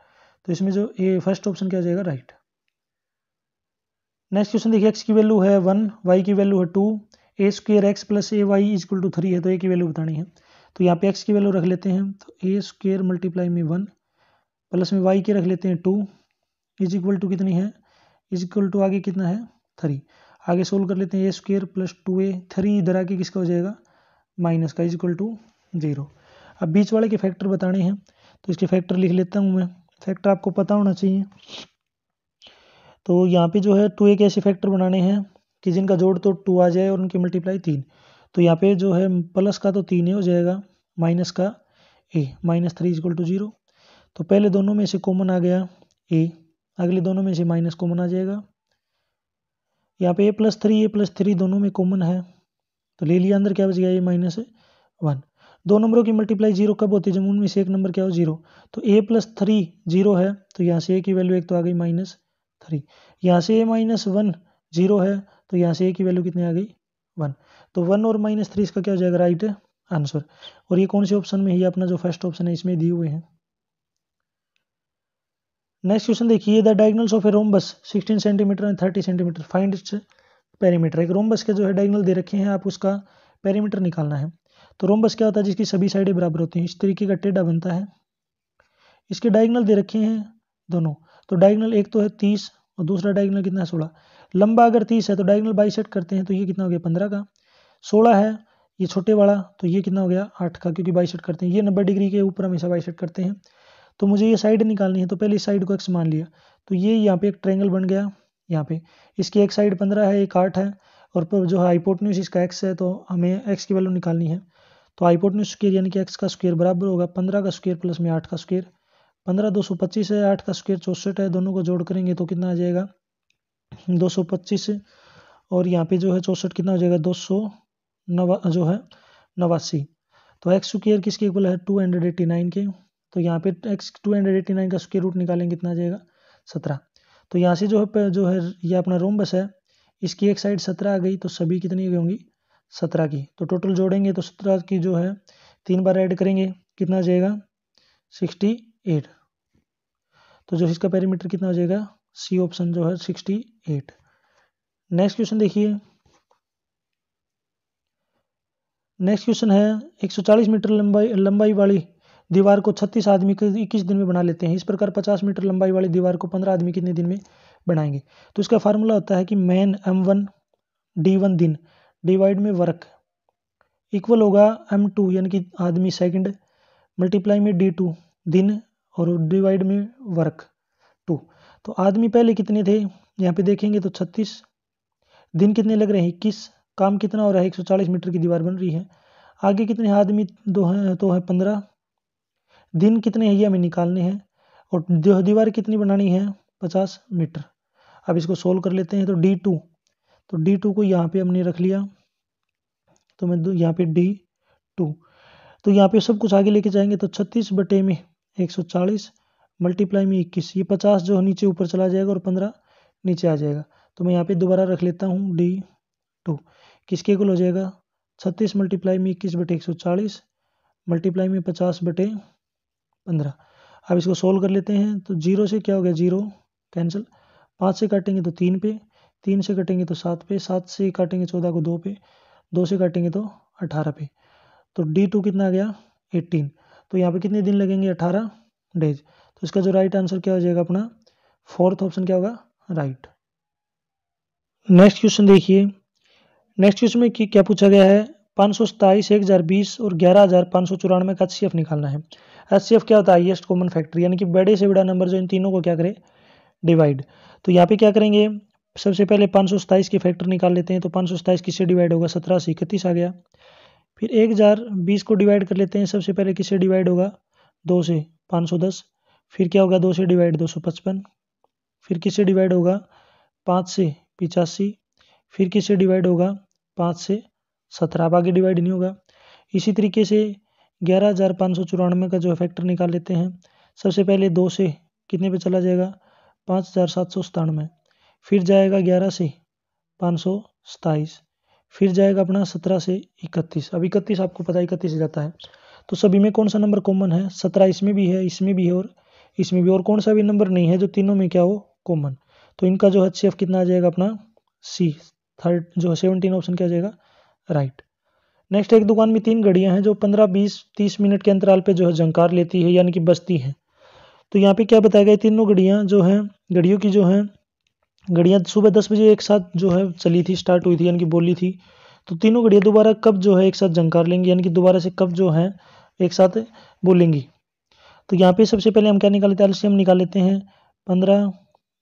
तो इसमें जो ये फर्स्ट ऑप्शन क्या हो जाएगा राइट। नेक्स्ट क्वेश्चन देखिए, एक्स की वैल्यू है 1, वाई की वैल्यू है 2, a square x plus a y equal to 3 है, तो ए की वैल्यू बतानी है। तो यहाँ पे एक्स की वैल्यू रख लेते हैं, तो ए स्क्वेयर मल्टीप्लाई में 1 प्लस में वाई के रख लेते हैं 2 इज इक्वल टू कितनी है, इज इक्वल टू आगे कितना है 3, आगे सोल्व कर लेते हैं, ए स्क्वेयर प्लस 2a, 3 इधर आके किसका हो जाएगा माइनस का, इज इक्वल टू 0। अब बीच वाले के फैक्टर बताने हैं, तो इसके फैक्टर लिख लेता हूँ मैं, फैक्टर आपको पता होना चाहिए। तो यहाँ पे जो है 2a के ऐसे फैक्टर बनाने हैं कि जिनका जोड़ तो 2 आ जाए और उनकी मल्टीप्लाई 3, तो यहाँ पे जो है प्लस का तो 3 हो जाएगा, माइनस का a, -3 इज इक्वल टू 0। तो पहले दोनों में से कॉमन आ गया a, अगले दोनों में से माइनस कॉमन आ जाएगा। यहाँ पे a+3 दोनों में कॉमन है, तो ले लिया अंदर, क्या बच गया ये -1। दो नंबरों की मल्टीप्लाई 0 कब होती है, जब उनमें से एक नंबर क्या हो 0, तो a+3 0 है, तो यहाँ से a की वैल्यू एक तो आ गई -3, यहाँ से a-1 0 है, तो यहाँ से a की वैल्यू कितनी आ गई 1, तो 1 और -3 इसका क्या हो जाएगा राइट आंसर। और ये कौन से ऑप्शन में है, अपना जो फर्स्ट ऑप्शन है इसमें दिए हुए हैं। नेक्स्ट क्वेश्चन देखिए, the diagonals of a rhombus 16 centimetre and 30 centimetre, find its perimeter. एक रोम्बस के जो है डायगोनल दे रखे हैं, आप उसका पेरीमीटर निकालना है। तो रोम्बस क्या होता है, जिसकी सभी साइडें बराबर होती हैं, इस तरीके का टेढ़ा बनता है। इसके डायगोनल दे रखे हैं दोनों, तो डायगोनल एक तो है 30 और दूसरा डायगोनल कितना है 16। लंबा अगर 30 है तो डायगोनल बाइसेक्ट करते हैं, तो ये कितना हो गया 15 का, 16 है ये छोटे वाला, तो ये कितना हो गया 8 का, क्योंकि बाइसेक्ट करते हैं, ये 90 डिग्री के ऊपर हमेशा बाइसेक्ट करते हैं। तो मुझे ये साइड निकालनी है, तो पहले इस साइड को x मान लिया, तो ये यहाँ पे एक ट्रायंगल बन गया। यहाँ पे इसकी एक साइड 15 है, एक 8 है, और पर जो है हाइपोटेन्यूज इसका x है, तो हमें x की वैल्यू निकालनी है। तो हाइपोटेन्यूज स्क्वायर यानी कि x का स्क्वायर बराबर होगा 15 का स्क्वायर प्लस में 8 का स्क्वायर, 15 225 है, 8 का स्क्वायर 64 है, दोनों को जोड़ करेंगे तो कितना आ जाएगा 225, और यहाँ पे जो है 64 कितना हो जाएगा 289, तो एक्स स्क्वायर किसके इक्वल है 289 के, तो यहाँ पे x 289 का स्क्वायर रूट निकालेंगे कितना आ जाएगा 17। तो यहाँ से जो है ये अपना रोम्बस है, इसकी एक साइड 17 आ गई, तो सभी कितनी होंगी 17 की, तो टोटल जोड़ेंगे तो 17 की जो है 3 बार ऐड करेंगे कितना आ जाएगा 68, तो जो इसका पेरीमीटर कितना हो जाएगा सी ऑप्शन जो है 68। नेक्स्ट क्वेश्चन देखिए, नेक्स्ट क्वेश्चन है 140 मीटर लंबाई वाली दीवार को 36 आदमी 21 दिन में बना लेते हैं, इस प्रकार 50 मीटर लंबाई वाली दीवार को 15 आदमी कितने दिन में बनाएंगे। तो इसका फार्मूला होता है कि मैन m1 d1 दिन डिवाइड में वर्क इक्वल होगा m2 यानी कि आदमी सेकंड मल्टीप्लाई में d2 दिन और डिवाइड में वर्क 2। तो आदमी पहले कितने थे यहाँ पे देखेंगे तो 36, दिन कितने लग रहे हैं 21, काम कितना हो रहा है 140 मीटर की दीवार बन रही है, आगे कितने आदमी दो हैं तो है 15, दिन कितने हैं ये हमें निकालने हैं, और दीवार कितनी बनानी है 50 मीटर। अब इसको सोल्व कर लेते हैं, तो D2 को यहाँ पे हमने रख लिया, तो मैं यहाँ पे D2, तो यहाँ पे सब कुछ आगे लेके जाएंगे तो 36 बटे में 140 मल्टीप्लाई में 21, ये 50 जो नीचे ऊपर चला जाएगा और 15 नीचे आ जाएगा, तो मैं यहाँ पे दोबारा रख लेता हूँ D2, किसके इक्वल हो जाएगा 36 मल्टीप्लाई में 21 बटे 140 मल्टीप्लाई में 50 बटे 15। अब इसको सोल्व कर लेते हैं, तो 0 से क्या हो गया 0 कैंसिल, 5 से काटेंगे तो 3 पे, 3 से काटेंगे तो 7 पे, 7 से काटेंगे 14 को 2 पे, 2 से काटेंगे तो 18 पे, तो D2 कितना आ गया 18। तो यहाँ पे कितने दिन लगेंगे 18 डेज। तो इसका जो राइट आंसर क्या हो जाएगा अपना फोर्थ ऑप्शन क्या होगा राइट। नेक्स्ट क्वेश्चन देखिए, नेक्स्ट क्वेश्चन में क्या पूछा गया है 527, 1020 और 11594 का HCF निकालना है। HCF क्या होता है हाईएस्ट कॉमन फैक्टर, यानी कि बड़े से बड़ा नंबर जो इन तीनों को क्या करे डिवाइड। तो यहाँ पे क्या करेंगे, सबसे पहले 527 के फैक्टर निकाल लेते हैं, तो 527 किससे डिवाइड होगा 17 से 31 आ गया, फिर 1020 को डिवाइड कर लेते हैं। सबसे पहले किससे डिवाइड होगा, 2 से 510, फिर क्या होगा 2 से डिवाइड 255, फिर किससे डिवाइड होगा 5 से 85, फिर किससे डिवाइड होगा 5 से 17। अब आगे डिवाइड नहीं होगा। इसी तरीके से 11,594 का जो है फैक्टर निकाल लेते हैं। सबसे पहले 2 से कितने पे चला जाएगा 5,797, फिर जाएगा 11 से 527, फिर जाएगा अपना 17 से 31। अब 31 आपको पता है 31 से जाता है, तो सभी में कौन सा नंबर कॉमन है, 17 इसमें भी है, इसमें भी है और इसमें भी, और कौन सा भी नंबर नहीं है जो तीनों में क्या हो कॉमन। तो इनका जो HCF कितना आ जाएगा अपना सी, थर्ड जो है 17 ऑप्शन क्या आ जाएगा राइट। नेक्स्ट, एक दुकान में 3 घड़ियां हैं जो 15, 20, 30 मिनट के अंतराल पे जो है झंकार लेती है यानी कि बजती हैं। तो यहाँ पे क्या बताया गया, तीनों घड़ियां जो हैं, घड़ियों की जो है घड़ियां सुबह 10 बजे एक साथ जो है चली थी, स्टार्ट हुई थी यानी कि बोली थी। तो तीनों घड़ियां दोबारा कब जो है एक साथ झंकार लेंगी यानी कि दोबारा से कब जो है एक साथ बोलेंगी। तो यहाँ पे सबसे पहले हम क्या निकाल लेते हैं, एलसीएम निकाल लेते हैं 15,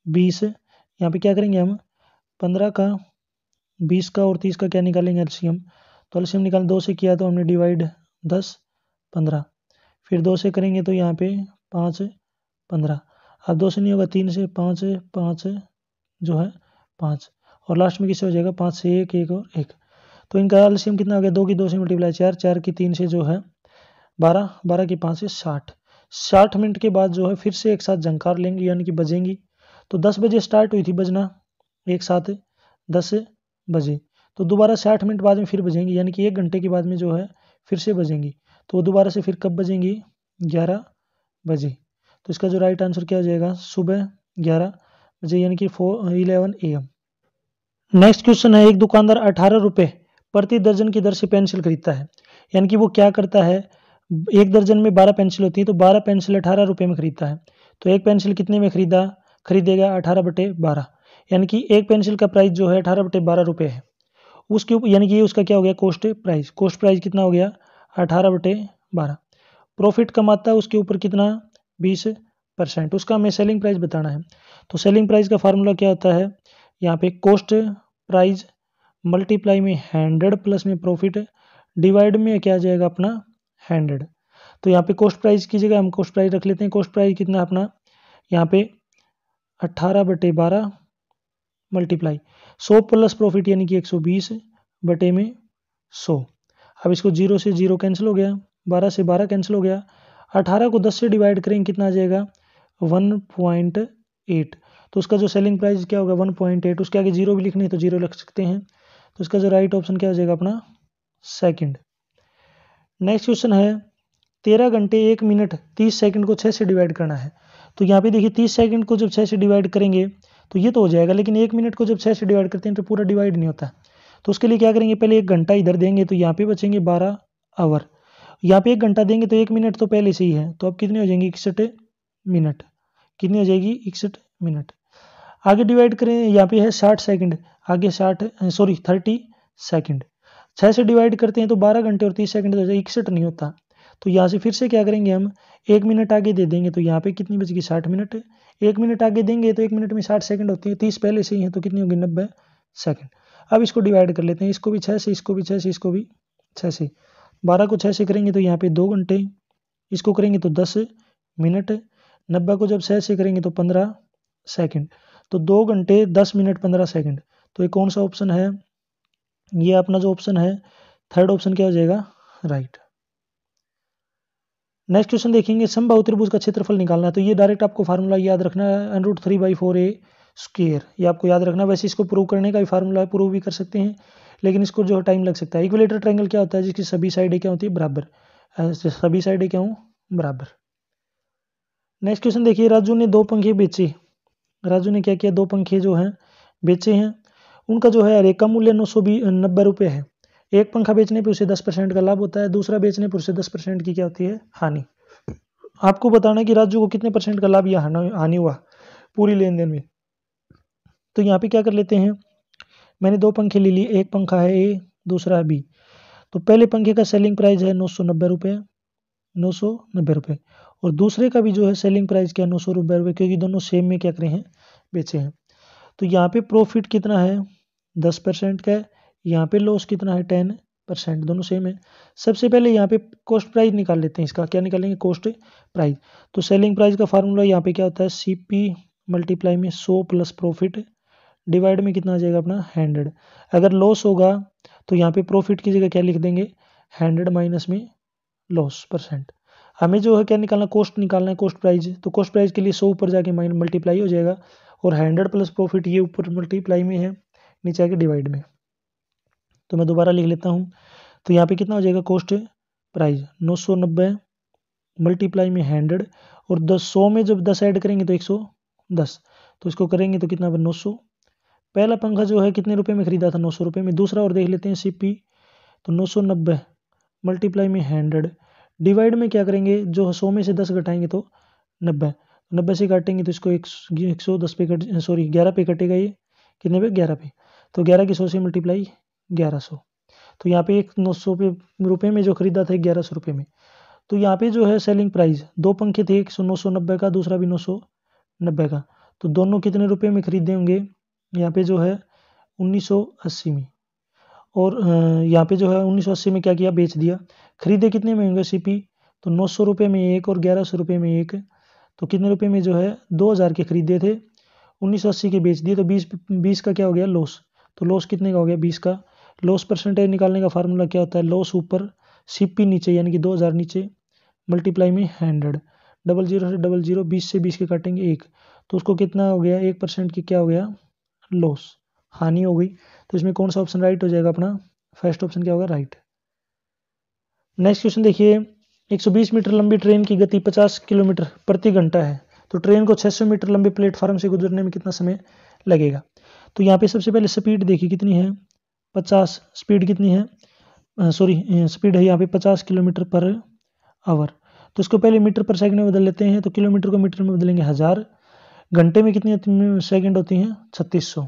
20। यहाँ पे क्या करेंगे हम 15 का, 20 का और 30 का क्या निकालेंगे एलसीएम। तो एलसीएम निकाल 2 से किया तो हमने डिवाइड 10, 15, फिर 2 से करेंगे तो यहाँ पे 5, 15। अब 2 से नहीं होगा, 3 से, 5, 5 जो है 5, और लास्ट में किससे हो जाएगा 5 से 1, 1 और 1। तो इनका एलसीएम कितना हो गया, 2 की 2 से मल्टीप्लाई 4, 4 की 3 से जो है 12, 12 की 5 से 60। 60 मिनट के बाद जो है फिर से एक साथ झंकार लेंगी यानी कि बजेंगी। तो 10 बजे स्टार्ट हुई थी बजना एक साथ 10 बजे, तो दोबारा 60 मिनट बाद में फिर बजेंगी यानी कि 1 घंटे के बाद में जो है फिर से बजेंगी। तो वो दोबारा से फिर कब बजेंगी 11 बजे। तो इसका जो राइट आंसर क्या हो जाएगा, सुबह 11 बजे यानी कि 11 AM। नेक्स्ट क्वेश्चन है, एक दुकानदार 18 रुपये प्रति दर्जन की दर से पेंसिल खरीदता है। यानी कि वो क्या करता है, एक दर्जन में 12 पेंसिल होती है, तो 12 पेंसिल 18 रुपये में खरीदता है। तो एक पेंसिल कितने में खरीदेगा 18/12, यानी कि एक पेंसिल का प्राइस जो है 18/12 रुपये है। उसके ऊपर यानी कि ये उसका क्या हो गया कॉस्ट प्राइस। कॉस्ट प्राइस कितना हो गया 18/12। प्रॉफिट कमाता है उसके ऊपर कितना 20%। उसका हमें सेलिंग प्राइस बताना है। तो सेलिंग प्राइस का फार्मूला क्या होता है, यहाँ पे कॉस्ट प्राइस मल्टीप्लाई में 100 प्लस में प्रॉफिट डिवाइड में क्या आ जाएगा अपना 100। तो यहाँ पे कॉस्ट प्राइस की जगह हम कॉस्ट प्राइस रख लेते हैं। कॉस्ट प्राइस कितना अपना यहाँ पे 18/12 मल्टीप्लाई 100 प्लस प्रॉफिट यानी कि 120 बटे में 100। अब इसको 0 से 0 कैंसिल हो गया, 12 से 12 कैंसिल हो गया, 18 को 10 से डिवाइड करेंगे कितना आ जाएगा 1.8। तो उसका जो सेलिंग प्राइस क्या होगा 1.8। उसके आगे 0 भी लिखने तो 0 लिख सकते हैं। तो इसका जो राइट ऑप्शन क्या हो जाएगा अपना सेकंड। नेक्स्ट क्वेश्चन है, 13 घंटे 1 मिनट 30 सेकंड को 6 से डिवाइड करना है। तो यहाँ पे देखिए 30 सेकंड को जब 6 से डिवाइड करेंगे तो ये तो हो जाएगा, लेकिन 1 मिनट को जब 6 से डिवाइड करते हैं तो पूरा डिवाइड नहीं होता। तो उसके लिए क्या करेंगे, पहले 1 घंटा इधर देंगे तो यहाँ पे बचेंगे 12 आवर। यहाँ पे 1 घंटा देंगे तो 1 मिनट तो पहले से ही है, तो अब कितने हो जाएंगे 61 मिनट। कितनी हो जाएगी 61 मिनट। आगे डिवाइड करें, यहाँ पे है 60 सेकंड, आगे 30 सेकंड। 6 से डिवाइड करते हैं तो 12 घंटे और 30 सेकंड हो जाए, 61 नहीं होता। तो यहाँ से फिर से क्या करेंगे हम 1 मिनट आगे दे देंगे तो यहाँ पे कितनी बचेगी 60 मिनट। 1 मिनट आगे देंगे तो 1 मिनट में 60 सेकंड होती है, 30 पहले से ही है तो कितनी होगी 90 सेकंड। अब इसको डिवाइड कर लेते हैं, इसको भी 6 से, इसको भी 6 से, इसको भी 6 से। 12 को 6 से करेंगे तो यहाँ पे 2 घंटे, इसको करेंगे तो 10 मिनट, 90 को जब 6 से करेंगे तो 15 सेकंड। तो 2 घंटे 10 मिनट 15 सेकंड। तो ये कौन सा ऑप्शन है, ये अपना जो ऑप्शन है थर्ड ऑप्शन क्या हो जाएगा राइट। नेक्स्ट क्वेश्चन देखेंगे, समबाहु त्रिभुज का क्षेत्रफल निकालना है। तो ये डायरेक्ट आपको फार्मूला याद रखना है, √3/4a²। ये आपको याद रखना है। वैसे इसको प्रूव करने का भी फार्मूला है, प्रूव भी कर सकते हैं, लेकिन इसको जो टाइम लग सकता है। इक्विलेटरल ट्रायंगल क्या होता है, जिसकी सभी साइडें क्या होती है बराबर, सभी साइडें क्या हो बराबर। नेक्स्ट क्वेश्चन देखिए, राजू ने 2 पंखे बेचे। राजू ने क्या किया, 2 पंखे जो हैं बेचे हैं, उनका जो है रेट का मूल्य 990 रुपये है। एक पंखा बेचने पे उसे 10% का लाभ होता है, दूसरा बेचने पर उसे 10% की क्या होती है हानि। आपको बताना है कि राजू को कितने % का लाभ या हानि हुआ पूरी लेन देन में। तो यहाँ पे क्या कर लेते हैं, मैंने 2 पंखे ले लिए, एक पंखा है ए, दूसरा है बी। तो पहले पंखे का सेलिंग प्राइस है 990 रुपये, 990 रुपये, और दूसरे का भी जो है सेलिंग प्राइस क्या 990 रुपये, क्योंकि दोनों सेम में क्या करे हैं बेचे हैं। तो यहाँ पे प्रॉफिट कितना है 10% का है, यहाँ पे लॉस कितना है परसेंट, दोनों सेम है। सबसे पहले यहाँ पे कॉस्ट प्राइस निकाल लेते हैं इसका। क्या निकालेंगे? Cost price. तो सेलिंग प्राइस का फार्मूला यहाँ पे क्या होता है? CP मल्टीप्लाई में 100 प्लस प्रॉफिट डिवाइड में कितना आ जाएगा अपना? 100। अगर लॉस होगा तो यहाँ पे प्रॉफिट की जगह क्या लिख देंगे? 100 माइनस में लॉस परसेंट। हमें जो है क्या निकालना? कॉस्ट निकालना है, कॉस्ट प्राइस। तो कॉस्ट प्राइस के लिए 100 ऊपर जाके माइनस मल्टीप्लाई हो जाएगा और 100 प्लस प्रॉफिट ये ऊपर मल्टीप्लाई में है, नीचे आके डिवाइड में। तो मैं दोबारा लिख लेता हूँ। तो यहाँ पे कितना हो जाएगा? कॉस्ट प्राइस 990 मल्टीप्लाई में 100 और 100 में जब 10 ऐड करेंगे तो 110। तो इसको करेंगे तो कितना? 900। पहला पंखा जो है कितने रुपए में खरीदा था? 900 रुपये में। दूसरा और देख लेते हैं CP। तो 990 मल्टीप्लाई में 100 डिवाइड में क्या करेंगे? जो 100 में से 10 घटाएंगे तो 90। 90 से काटेंगे तो इसको 110 पे 11 पे कटेगा। ये कितने पे? 11 पे। तो 11 की 100 से मल्टीप्लाई 1100। तो यहाँ पे एक 900 रुपये में जो खरीदा था 1100 रुपये में। तो यहाँ पे जो है सेलिंग प्राइस, दो पंखे थे, एक 990 का, दूसरा भी 990 का। तो दोनों कितने रुपए में खरीदे होंगे? यहाँ पे जो है 1980 में। और यहाँ पे जो है 1980 में क्या किया? बेच दिया। खरीदे कितने में होंगे? CP तो 900 रुपये में एक और 1100 रुपये में एक। तो कितने रुपए में जो है? 2000 के खरीदे थे, 1980 के बेच दिए। तो 20 का क्या हो गया? लॉस। तो लॉस कितने का हो गया? 20 का। लॉस परसेंटेज निकालने का फार्मूला क्या होता है? लॉस ऊपर CP नीचे, यानी कि 2000 नीचे मल्टीप्लाई में 100। 00 से 00, 20 से 20 के काटेंगे 1। तो उसको कितना हो गया? 1% की क्या हो गया? लॉस, हानि हो गई। तो इसमें कौन सा ऑप्शन राइट हो जाएगा अपना? फर्स्ट ऑप्शन क्या होगा? राइट। नेक्स्ट क्वेश्चन देखिए। 120 मीटर लंबी ट्रेन की गति 50 किलोमीटर प्रति घंटा है, तो ट्रेन को 600 मीटर लंबे प्लेटफार्म से गुजरने में कितना समय लगेगा? तो यहाँ पे सबसे पहले स्पीड देखिए कितनी है? 50। स्पीड कितनी है? स्पीड है यहाँ पे 50 किलोमीटर पर आवर। तो इसको पहले मीटर पर सेकंड में बदल लेते हैं। तो किलोमीटर को मीटर में बदलेंगे 1000। घंटे में कितनी सेकंड होती हैं? 3600।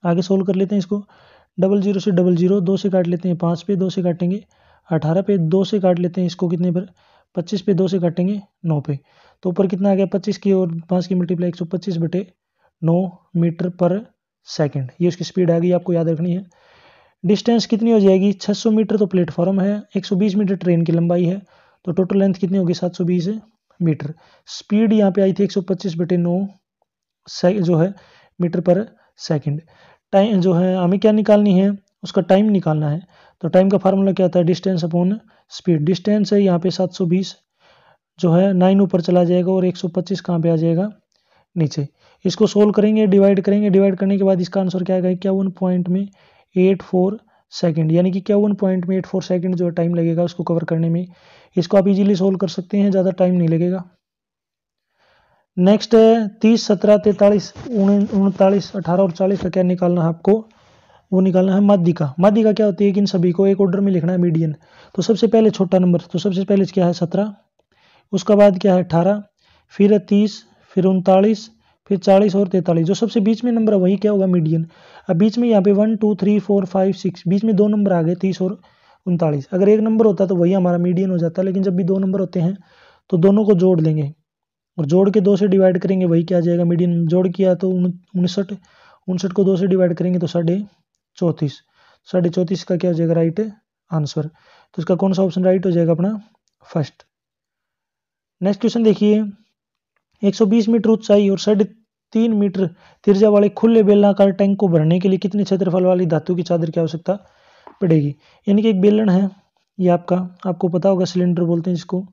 आगे सोल्व कर लेते हैं इसको। 00 से 00, 2 से काट लेते हैं 5 पे, 2 से काटेंगे 18 पे, 2 से काट लेते हैं इसको कितने पर? 25 पे, 2 से काटेंगे 9 पे। तो ऊपर कितना आ गया? 25 की और 5 की मल्टीप्लाई 125/9 मीटर पर सेकंड। ये उसकी स्पीड आ गई, आपको याद रखनी है। डिस्टेंस कितनी हो जाएगी? 600 मीटर तो प्लेटफॉर्म है, 120 मीटर ट्रेन की लंबाई है, तो टोटल लेंथ कितनी होगी? 720 मीटर। स्पीड यहाँ पे आई थी 125/9 जो है मीटर पर सेकंड। टाइम जो है हमें क्या निकालनी है? उसका टाइम निकालना है। तो टाइम का फार्मूला क्या होता है? Distance upon speed. डिस्टेंस है यहाँ पे 720, जो है 9 ऊपर चला जाएगा और 125 कहाँ पे आ जाएगा? नीचे। इसको सोल्व करेंगे, डिवाइड करेंगे। डिवाइड करने के बाद इसका आंसर क्या आएगा? 51.84 सेकंड, यानी कि 51.84 सेकंड जो टाइम लगेगा उसको कवर करने में। इसको आप इजीली सोल्व कर सकते हैं, ज़्यादा टाइम नहीं लगेगा। नेक्स्ट है 30, 17, 43, 39, 18 और 40 का क्या निकालना है आपको? वो निकालना है माध्यिका। माध्यिका क्या होती है कि इन सभी को एक ऑर्डर में लिखना है, मीडियन। तो सबसे पहले छोटा नंबर, तो सबसे पहले क्या है? 17, उसका बाद क्या है? 18, फिर है 30, फिर 39, फिर 40 और 43। जो सबसे बीच में नंबर है वही क्या होगा? मीडियन। अब बीच में यहाँ पे 1 2 3 4 5 6, बीच में दो नंबर आ गए 30 और 39। अगर एक नंबर होता तो वही हमारा मीडियन हो जाता, लेकिन जब भी दो नंबर होते हैं तो दोनों को जोड़ लेंगे और जोड़ के 2 से डिवाइड करेंगे, वही क्या आ जाएगा? मीडियन। जोड़ किया तो 59, 59 को 2 से डिवाइड करेंगे तो 34.5। 34.5 का क्या हो जाएगा? Right answer. तो इसका कौन सा ऑप्शन राइट हो जाएगा? अपना फर्स्ट। नेक्स्ट क्वेश्चन देखिए। 120 मीटर ऊंचाई और 3.5 मीटर त्रिज्या वाले खुले बेलनाकार टैंक को भरने के लिए कितने क्षेत्रफल वाली धातु की चादर की आवश्यकता पड़ेगी? यानी कि एक बेलन है ये आपको पता होगा, सिलेंडर बोलते हैं जिसको।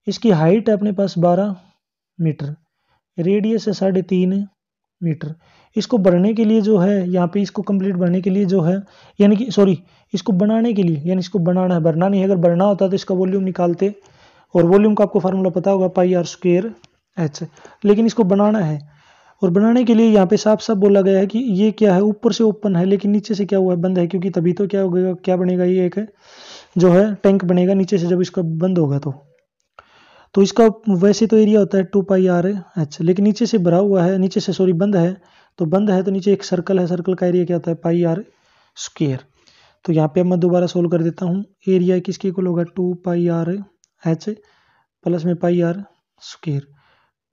इसकी हाइट है अपने पास 12 मीटर, रेडियस है 3.5 मीटर। इसको भरने के लिए जो है यहाँ पे, इसको कंप्लीट भरने के लिए जो है, यानी कि इसको बनाने के लिए, यानी इसको बनाना है, भरना नहीं है। अगर भरना होता तो इसका वॉल्यूम निकालते, और वॉल्यूम का आपको फार्मूला पता होगा πr²h। लेकिन इसको बनाना है, और बनाने के लिए यहाँ पे साफ साफ बोला गया है कि ये क्या है? ऊपर से ओपन है, लेकिन नीचे से क्या हुआ है? बंद है। क्योंकि तभी तो क्या होगा, क्या बनेगा? ये एक जो है टैंक बनेगा नीचे से जब इसका बंद होगा तो इसका वैसे तो एरिया होता है 2πr/h, लेकिन नीचे से भरा हुआ है, नीचे से बंद है। तो बंद है तो नीचे एक सर्कल है, सर्कल का एरिया क्या होता है? πr²। तो यहाँ पे अब मैं दोबारा सोल्व कर देता हूँ। एरिया किसके इक्वल होगा? 2πr/h प्लस में πr²।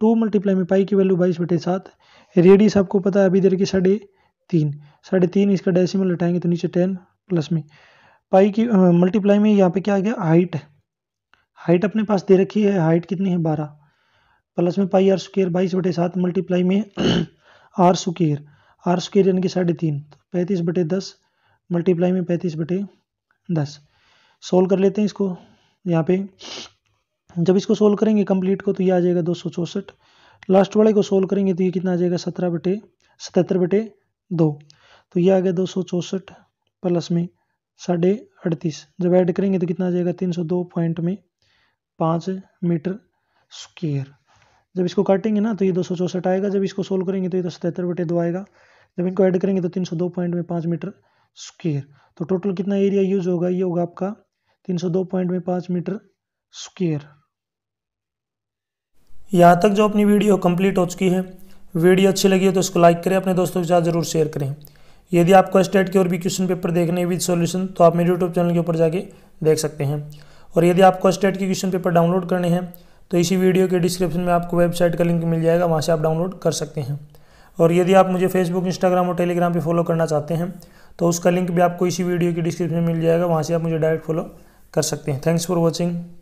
2 मल्टीप्लाई में पाई की वैल्यू 22/7। रेडियस आपको पता है अभी इधर की 3.5, इसका डेसिमल हटाएंगे तो नीचे 10, प्लस में पाई की मल्टीप्लाई में यहाँ पे क्या आ गया, हाइट। हाइट अपने पास दे रखी है, हाइट कितनी है 12, प्लस में पाई आर स्क्वायर 22/7 मल्टीप्लाई में आर स्क्वायर यानी कि 3.5, 35/10 मल्टीप्लाई में 35/10। सोल्व कर लेते हैं इसको। यहाँ पे जब इसको सोल्व करेंगे कंप्लीट को तो ये आ जाएगा 264। लास्ट वाले को सोल्व करेंगे तो ये कितना आ जाएगा 77/2। तो ये आ गया 264 प्लस में 38.5। जब ऐड करेंगे तो कितना आ जाएगा 302.5 मीटर स्क्वायर। जब इसको काटेंगे ना तो ये 264 आएगा, जब इसको सोल्व करेंगे तो ये 77/2 आएगा, जब इनको ऐड करेंगे तो 302.5 मीटर स्क्वायर। तो टोटल कितना एरिया यूज होगा, ये होगा आपका 302.5 मीटर स्क्वायर। यहाँ तक जो अपनी वीडियो कंप्लीट हो चुकी है। वीडियो अच्छी लगी हो तो इसको लाइक करें, अपने दोस्तों के साथ जरूर शेयर करें। यदि आपको स्टेट के और भी क्वेश्चन पेपर देखने विद सॉल्यूशन तो आप मेरे यूट्यूब चैनल के ऊपर जाके देख सकते हैं। और यदि आपको स्टेट के क्वेश्चन पेपर डाउनलोड करने हैं तो इसी वीडियो के डिस्क्रिप्शन में आपको वेबसाइट का लिंक मिल जाएगा, वहाँ से आप डाउनलोड कर सकते हैं। और यदि आप मुझे फेसबुक, इंस्टाग्राम और टेलीग्राम पे फॉलो करना चाहते हैं तो उसका लिंक भी आपको इसी वीडियो की डिस्क्रिप्शन में मिल जाएगा, वहाँ से आप मुझे डायरेक्ट फॉलो कर सकते हैं। Thanks for watching.